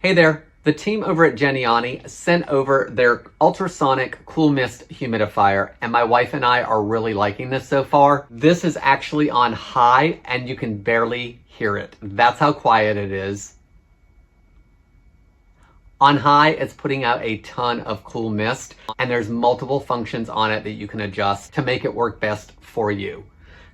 Hey there, the team over at GENIANI sent over their ultrasonic cool mist humidifier, and my wife and I are really liking this so far. This is actually on high and you can barely hear it. That's how quiet it is. On high, it's putting out a ton of cool mist, and there's multiple functions on it that you can adjust to make it work best for you.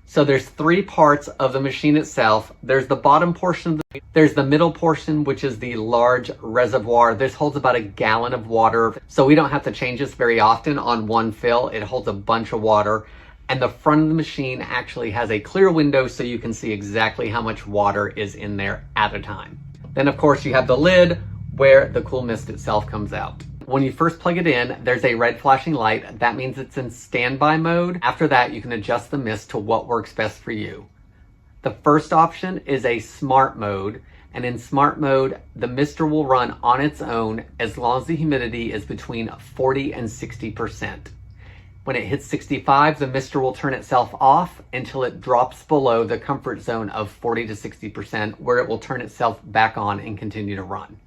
So there's three parts of the machine itself. There's the bottom portion, there's the middle portion, which is the large reservoir. This holds about a gallon of water, so we don't have to change this very often on one fill. It holds a bunch of water. And the front of the machine actually has a clear window so you can see exactly how much water is in there at a time. Then of course you have the lid where the cool mist itself comes out. When you first plug it in, there's a red flashing light. That means it's in standby mode. After that, you can adjust the mist to what works best for you. The first option is a smart mode. And in smart mode, the mister will run on its own as long as the humidity is between 40 and 60%. When it hits 65, the mister will turn itself off until it drops below the comfort zone of 40 to 60%, where it will turn itself back on and continue to run.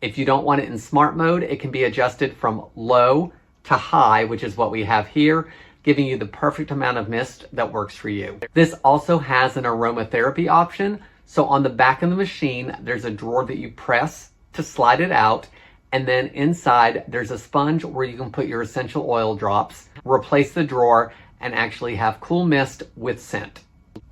If you don't want it in smart mode, it can be adjusted from low to high, which is what we have here, giving you the perfect amount of mist that works for you. This also has an aromatherapy option. So on the back of the machine, there's a drawer that you press to slide it out. And then inside, there's a sponge where you can put your essential oil drops, replace the drawer, and actually have cool mist with scent.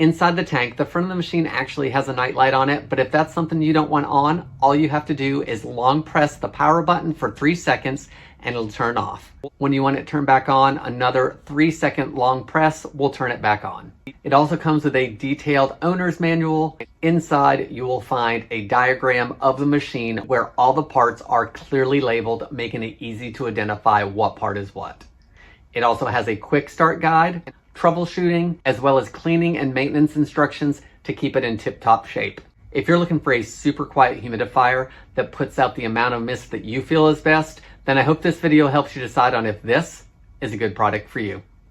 Inside the tank, the front of the machine actually has a night light on it, but if that's something you don't want on, all you have to do is long press the power button for 3 seconds and it'll turn off. When you want it turned back on, another 3-second long press will turn it back on. It also comes with a detailed owner's manual. Inside, you will find a diagram of the machine where all the parts are clearly labeled, making it easy to identify what part is what. It also has a quick start guide, troubleshooting, as well as cleaning and maintenance instructions to keep it in tip-top shape. If you're looking for a super quiet humidifier that puts out the amount of mist that you feel is best, then I hope this video helps you decide on if this is a good product for you.